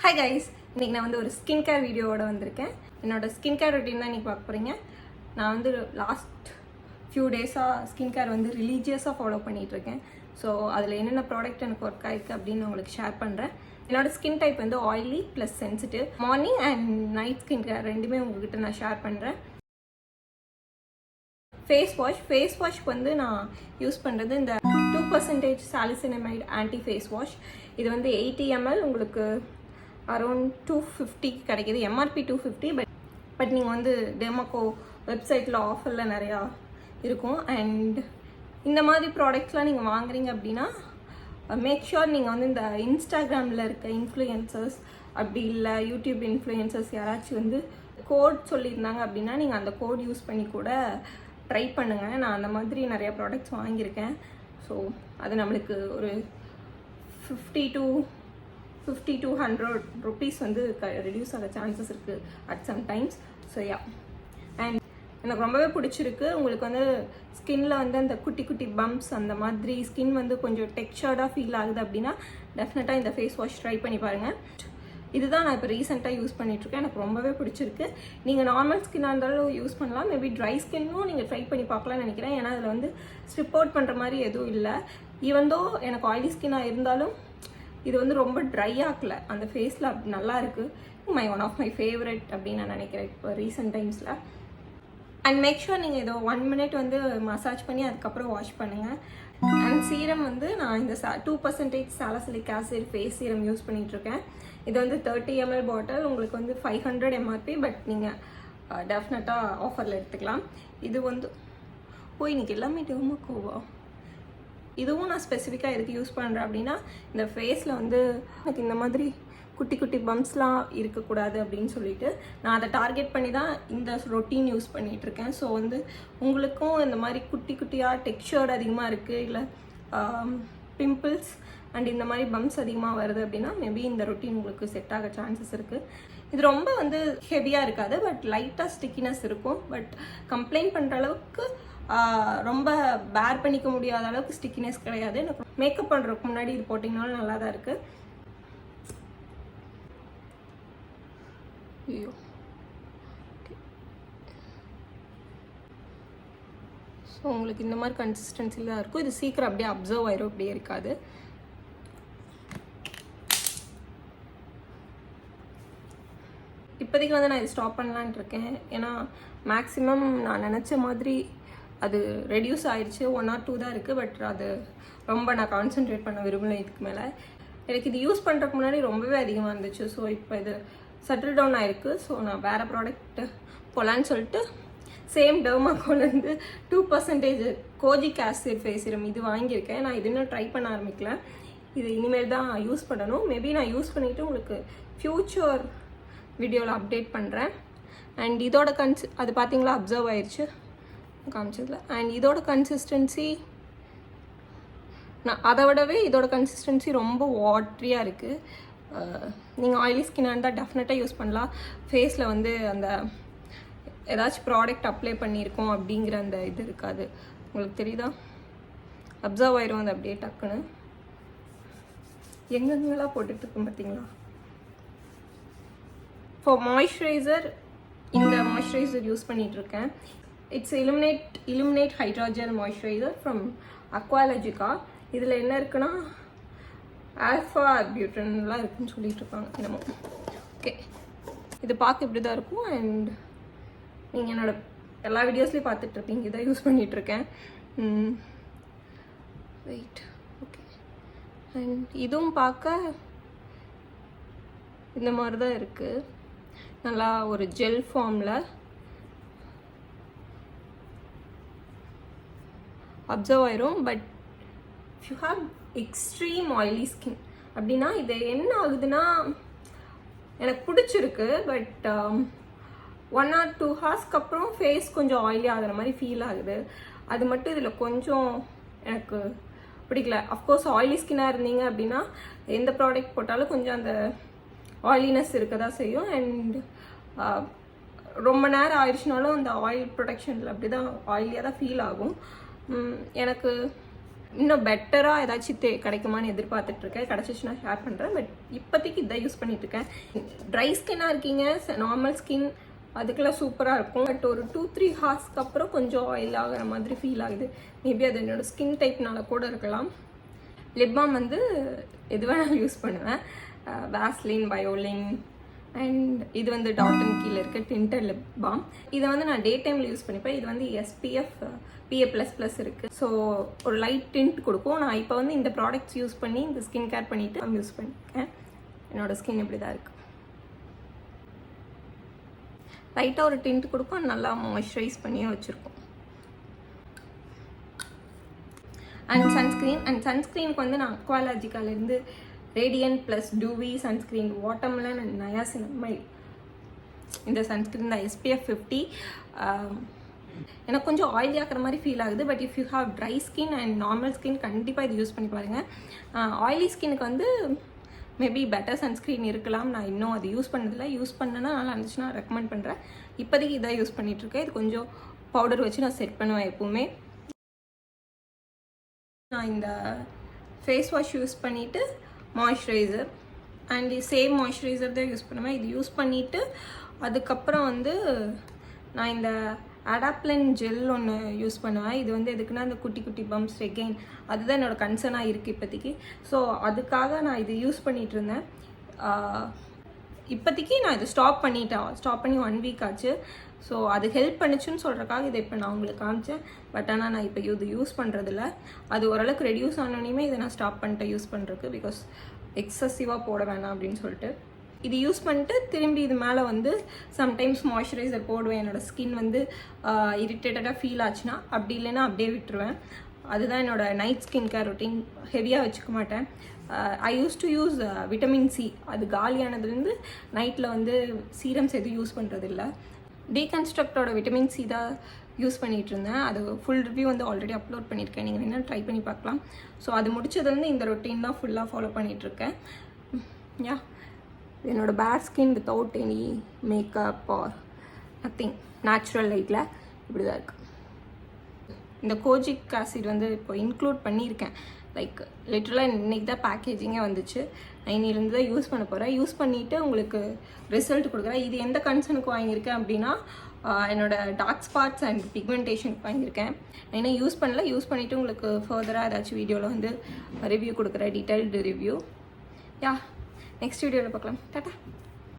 Hi guys, இன்னைக்கு நான் வந்து ஒரு ஸ்கின் கேர் வீடியோவோட வந்திருக்கேன். என்னோட ஸ்கின் கேர் ரொட்டீன் தான் இன்னைக்கு பார்க்க போகிறீங்க. நான் வந்து லாஸ்ட் ஃபியூ டேஸாக ஸ்கின் கேர் வந்து ரிலீஜியஸாக ஃபாலோ பண்ணிகிட்ருக்கேன். ஸோ அதில் என்னென்ன ப்ராடக்ட் எனக்கு ஒர்க் ஆயிருக்கு அப்படின்னு நான் உங்களுக்கு ஷேர் பண்ணுறேன். என்னோட ஸ்கின் டைப் வந்து oily plus sensitive. Morning and night skin care ரெண்டுமே உங்ககிட்ட நான் ஷேர் பண்ணுறேன். ஃபேஸ் வாஷ்க்கு வந்து நான் யூஸ் பண்ணுறது இந்த 2% சாலிசினமைட் ஆன்டி ஃபேஸ் வாஷ். இது வந்து 80 ml உங்களுக்கு அரௌண்ட் 250 கிடைக்கிது. எம்ஆர்பி 250, பட் நீங்கள் வந்து டெர்மாக்கோ வெப்சைட்டில் ஆஃபரில் நிறையா இருக்கும். அண்ட் இந்த மாதிரி ப்ராடக்ட்ஸ்லாம் நீங்கள் வாங்குறீங்க அப்படின்னா மேக் ஷுர் நீங்கள் வந்து இந்த இன்ஸ்டாகிராமில் இருக்க இன்ஃப்ளூயன்சர்ஸ் அப்படி இல்லை யூடியூப் இன்ஃப்ளூயன்சர்ஸ் யாராச்சும் வந்து கோட் சொல்லியிருந்தாங்க அப்படின்னா நீங்கள் அந்த கோட் யூஸ் பண்ணி கூட ட்ரை பண்ணுங்கள். நான் அந்த மாதிரி நிறையா ப்ராடக்ட்ஸ் வாங்கியிருக்கேன். ஸோ அது நம்மளுக்கு ஒரு 50 to 100 rupees வந்து ரெடியூஸ் ஆக சான்சஸ் இருக்குது at some times. So yeah, and எனக்கு ரொம்பவே பிடிச்சிருக்கு. உங்களுக்கு வந்து ஸ்கின்னில் வந்து அந்த குட்டி குட்டி பம்ப்ஸ் அந்த மாதிரி ஸ்கின் வந்து கொஞ்சம் டெக்ஸ்சர்டாக ஃபீல் ஆகுது அப்படின்னா டெஃபினட்டாக இந்த ஃபேஸ் வாஷ் ட்ரை பண்ணி பாருங்கள். இதுதான் நான் இப்போ ரீசெண்டாக யூஸ் பண்ணிகிட்ருக்கேன். எனக்கு ரொம்பவே பிடிச்சிருக்கு. நீங்கள் நார்மல் ஸ்கின்னாக இருந்தாலும் யூஸ் பண்ணலாம். மேபி ட்ரை ஸ்கின்னும் நீங்கள் ட்ரை பண்ணி பார்க்கலாம்னு நினைக்கிறேன். ஏன்னா அதில் வந்து ஸ்ட்ரிப் அவுட் பண்ணுற மாதிரி எதுவும் இல்லை. ஈவன் தோ எனக்கு ஆயிலி ஸ்கின்னாக இருந்தாலும் இது வந்து ரொம்ப ட்ரை ஆகல. அந்த ஃபேஸில் நல்லா இருக்குது. ஒன் ஆஃப் மை ஃபேவரட் அப்படின்னு நான் நினைக்கிறேன் இப்போ ரீசெண்ட் டைம்ஸில். அண்ட் மேக் ஷுர் நீங்கள் ஏதோ 1 minute வந்து மசாஜ் பண்ணி அதுக்கப்புறம் வாஷ் பண்ணுங்கள். அண்ட் சீரம் வந்து நான் இந்த 2% salicylic acid face serum use பண்ணிகிட்ருக்கேன். இது வந்து 30 ml பாட்டில். உங்களுக்கு வந்து 500 MRP, பட் நீங்கள் டெஃபினட்டாக ஆஃபரில் எடுத்துக்கலாம். இது வந்து இன்னைக்கு எல்லாமே டெர்மாக்கோவா. இதுவும் நான் ஸ்பெசிஃபிக்காக எதுக்கு யூஸ் பண்ணுறேன் அப்படின்னா இந்த ஃபேஸில் வந்து எனக்கு இந்த மாதிரி குட்டி குட்டி பம்ப்ஸ்லாம் இருக்கக்கூடாது அப்படின்னு சொல்லிட்டு நான் அதை டார்கெட் பண்ணி தான் இந்த ரொட்டீன் யூஸ் பண்ணிகிட்ருக்கேன். ஸோ வந்து உங்களுக்கும் இந்த மாதிரி குட்டி குட்டியாக டெக்ஸ்சர் அதிகமாக இருக்குது, இல்லை பிம்பிள்ஸ் அண்ட் இந்த மாதிரி பம்ப்ஸ் அதிகமாக வருது அப்படின்னா மேபி இந்த ரொட்டீன் உங்களுக்கு செட் ஆக சான்சஸ் இருக்குது. இது ரொம்ப வந்து ஹெவியாக இருக்காது, பட் லைட்டாக ஸ்டிக்கினஸ் இருக்கும். பட் கம்ப்ளைண்ட் பண்ணுற அளவுக்கு ரொம்ப பேர் பண்ணிக்க முடியாத அளவுக்கு ஸ்டிக்கினஸ் கிடையாது. மேக்கப் பண்ணுறதுக்கு முன்னாடி இது போட்டிங்கனாலும் நல்லா தான் இருக்குது. ஐயோ, ஸோ உங்களுக்கு இந்த மாதிரி கன்சிஸ்டன்சியில் தான் இருக்கும். இது சீக்கிரம் அப்படியே அப்சர்வ் ஆயிரும், அப்படியே இருக்காது. இப்போதைக்கு வந்து நான் இது ஸ்டாப் பண்ணலான்ட்டு இருக்கேன். ஏன்னா மேக்ஸிமம் நான் நினச்ச மாதிரி அது ரெடியூஸ் ஆயிடுச்சு. 1 or 2 தான் இருக்குது. பட் அது ரொம்ப நான் கான்சென்ட்ரேட் பண்ண விரும்பலை. இதுக்கு மேலே எனக்கு இது யூஸ் பண்ணுறதுக்கு முன்னாடி ரொம்பவே அதிகமாக இருந்துச்சு. ஸோ இப்போ இது செட்டில் டவுன் ஆகிருக்கு. ஸோ நான் வேறு ப்ராடக்ட் போகலான்னு சொல்லிட்டு சேம் டெர்மாக்கோலேருந்து 2% கோஜிக் ஆசிட் ஃபேஸ் சீரம் இது வாங்கியிருக்கேன். நான் இது இன்னும் ட்ரை பண்ண ஆரம்பிக்கல. இது இனிமேல் தான் யூஸ் பண்ணணும். மேபி நான் யூஸ் பண்ணிவிட்டு உங்களுக்கு ஃப்யூச்சர் வீடியோவில் அப்டேட் பண்ணுறேன். அண்ட் இதோட அது பார்த்தீங்களா, அப்சர்வ் ஆயிடுச்சு காமிச்சதில். அண்ட் இதோட கன்சிஸ்டன்சி நான் அதை விடவே இதோட கன்சிஸ்டன்சி ரொம்ப வாட்ரியாக இருக்குது. நீங்கள் ஆயிலி ஸ்கின்னாக இருந்தால் டெஃபினட்டாக யூஸ் பண்ணலாம். ஃபேஸில் வந்து அந்த ஏதாச்சும் ப்ராடக்ட் அப்ளை பண்ணியிருக்கோம் அப்படிங்கிற அந்த இது இருக்காது. உங்களுக்கு தெரியுதா, அப்சர்வ் ஆயிரும் அது அப்படியே டக்குன்னு. எங்கெங்கெல்லாம் போட்டுட்ருக்கோம் பார்த்தீங்களா. ஃபார் மாய்ஸ்சரைசர் இந்த மாய்ஸ்சரைசர் யூஸ் பண்ணிகிட்ருக்கேன். It's illuminate hydrogel moisturiser from Aqualogica. இதில் என்ன இருக்குன்னா ஆல்ஃபா பியூட்டன்லாம் இருக்குன்னு சொல்லிட்டு இருக்காங்க என்னமோ. ஓகே, இது பார்க்க இப்படி தான் இருக்கும். அண்ட் நீங்கள் என்னோட எல்லா வீடியோஸ்லேயும் பார்த்துட்ருப்பீங்க. இதை யூஸ் பண்ணிகிட்ருக்கேன். Wait, okay. அண்ட் இதுவும் பார்க்க இந்த மாதிரி தான் இருக்குது. நல்லா ஒரு ஜெல் ஃபார்மில் அப்சர்வ் ஆயிரும். But if you have extreme oily skin அப்படின்னா இது என்ன ஆகுதுன்னா, எனக்கு பிடிச்சிருக்கு. பட் 1 or 2 ஹார்ஸ்க்கு அப்புறம் ஃபேஸ் கொஞ்சம் ஆயிலி ஆகிற மாதிரி ஃபீல் ஆகுது. அது மட்டும் இதில் கொஞ்சம் எனக்கு பிடிக்கல. அஃப்கோர்ஸ் ஆயிலி ஸ்கின்னாக இருந்தீங்க அப்படின்னா எந்த ப்ராடக்ட் போட்டாலும் கொஞ்சம் அந்த ஆயிலினஸ் இருக்க தான் செய்யும். அண்ட் ரொம்ப நேரம் ஆயிடுச்சுனாலும் அந்த ஆயில் ப்ரொடெக்ஷனில் அப்படி தான் ஆயிலியாக தான் ஃபீல் ஆகும். எனக்கு இன்னும் பெட்டராக ஏதாச்சும் கிடைக்குமான்னு எதிர்பார்த்துட்ருக்கேன். கிடச்சிச்சுன்னா ஷேர் பண்ணுறேன். பட் இப்போதைக்கு இதை யூஸ் பண்ணிகிட்ருக்கேன். ட்ரை ஸ்கின்னாக இருக்கீங்க, நார்மல் ஸ்கின், அதுக்கெல்லாம் சூப்பராக இருக்கும். பட் ஒரு 2-3 ஹார்ஸ்க்கு அப்புறம் கொஞ்சம் ஆயில் ஆகிற மாதிரி ஃபீல் ஆகுது. மேபி அது என்னோடய ஸ்கின் டைப்னால கூட இருக்கலாம். லிப் பாம் வந்து எது வேணாலும் யூஸ் பண்ணுவேன். வேஸ்லின், பயோலின், அண்ட் இது வந்து டாட்டன் கீழே இருக்க டிண்டர் லிப் பாம். இதை வந்து நான் டே டைமில் யூஸ் பண்ணிப்பேன். இது வந்து SPF PA++ இருக்குது. ஸோ ஒரு லைட் டிண்ட் கொடுக்கும். நான் இப்போ வந்து இந்த ப்ராடக்ட்ஸ் யூஸ் பண்ணி இந்த ஸ்கின் கேர் பண்ணிவிட்டு நான் யூஸ் பண்ணியிருக்கேன். என்னோடய ஸ்கின் இப்படி தான் இருக்குது. லைட்டாக ஒரு டிண்ட் கொடுக்கும், நல்லா மாய்ஸ்சரைஸ் பண்ணியும் வச்சுருக்கோம். அண்ட் சன்ஸ்க்ரீனுக்கு வந்து நான் அக்வாலாஜிக்காலேருந்து radiant plus dewy sunscreen, watermelon and niacinamide, இந்த சன்ஸ்க்ரீன் தான் SPF 50. எனக்கு கொஞ்சம் ஆயிலி ஆக்கிற மாதிரி ஃபீல் ஆகுது. But if you have dry skin and normal skin கண்டிப்பாக இது யூஸ் பண்ணி பாருங்கள். ஆயிலி ஸ்கின்னுக்கு வந்து மேபி பெட்டர் சன்ஸ்க்ரீன் இருக்கலாம். நான் இன்னும் அது யூஸ் பண்ணதில்லை. யூஸ் பண்ணேன்னா நல்லா இருந்துச்சுன்னா ரெக்கமெண்ட் பண்ணுறேன். இப்போதைக்கு இதான் யூஸ் பண்ணிகிட்ருக்கேன். இது கொஞ்சம் பவுடர் வச்சு நான் செட் பண்ணுவேன் எப்போவுமே. நான் இந்த ஃபேஸ் வாஷ் யூஸ் பண்ணிவிட்டு மாய்ஸ்சரைசர் அண்ட் சேம் மாய்ஸ்சரைசர் தான் யூஸ் பண்ணுவேன். இது யூஸ் பண்ணிவிட்டு அதுக்கப்புறம் வந்து நான் இந்த அடாப்ளன் ஜெல் ஒன்று யூஸ் பண்ணுவேன். இது வந்து எதுக்குன்னா அந்த குட்டி குட்டி பம்ப்ஸ் ரெகெயின் அதுதான் என்னோடய கன்சர்னாக இருக்குது இப்போதைக்கு. ஸோ அதுக்காக நான் இது யூஸ் பண்ணிகிட்டு இருந்தேன். இப்போதைக்கு நான் இதை ஸ்டாப் பண்ணி 1 வீக் ஆச்சு. ஸோ அது ஹெல்ப் பண்ணுச்சுன்னு சொல்கிறக்காக இதை இப்போ நான் உங்களுக்கு காமிச்சேன். பட் ஆனால் நான் இப்போ இது யூஸ் பண்ணுறதில்ல. அது ஓரளவுக்கு ரெடியூஸ் ஆனோடனே இதை நான் ஸ்டாப் பண்ணிட்டேன் யூஸ் பண்ணுறதுக்கு. பிகாஸ் எக்ஸசிவாக போட வேணாம் அப்படின்னு சொல்லிட்டு இது யூஸ் பண்ணிட்டு திரும்பி இது மேலே வந்து சம்டைம்ஸ் மாய்ஸ்சரைசர் போடுவேன். என்னோடய ஸ்கின் வந்து இரிட்டேட்டடாக ஃபீல் ஆச்சுன்னா, அப்படி இல்லைன்னா அப்படியே விட்டுருவேன். அதுதான் என்னோடய நைட் ஸ்கின் கேர் ரொட்டீன். ஹெவியாக வச்சுக்க மாட்டேன். I used to use vitamin C. அது காலியானதுலேருந்து நைட்டில் வந்து சீரம்ஸ் எதுவும் யூஸ் பண்ணுறதில்ல. டீகன்ஸ்ட்ரக்டோட விட்டமின் C தான் யூஸ் பண்ணிகிட்டு இருந்தேன். அது ஃபுல் ரிவ்யூ வந்து ஆல்ரெடி அப்லோட் பண்ணியிருக்கேன். நீங்கள் வேணால் ட்ரை பண்ணி பார்க்கலாம். ஸோ அது முடிச்சதுலேருந்து இந்த ரொட்டீன் தான் ஃபுல்லாக ஃபாலோ பண்ணிகிட்ருக்கேன். யா, என்னோட bad skin without any makeup or nothing, natural லைட்டில் இப்படி தான் இருக்குது. இந்த கோஜிக் ஆசிட் வந்து இப்போ இன்க்ளூட் பண்ணியிருக்கேன். லைக் லிட்டரலாக இன்றைக்கி தான் பேக்கேஜிங்கே வந்துச்சு. நான் இன்னிலேருந்து தான் யூஸ் பண்ண போகிறேன். யூஸ் பண்ணிவிட்டு உங்களுக்கு ரிசல்ட் கொடுக்குறேன். இது எந்த கன்சர்னுக்கு வாங்கியிருக்கேன் அப்படின்னா, என்னோடய டார்க் ஸ்பாட்ஸ் அண்ட் பிக்மெண்டேஷனுக்கு வாங்கியிருக்கேன். ஏன்னா யூஸ் பண்ணிவிட்டு உங்களுக்கு ஃபர்தராக ஏதாச்சும் வீடியோவில் வந்து ரிவ்யூ கொடுக்குறேன், டீட்டெயில்டு ரிவ்யூ. யா, நெக்ஸ்ட் வீடியோவில் பார்க்கலாம். டாட்டா.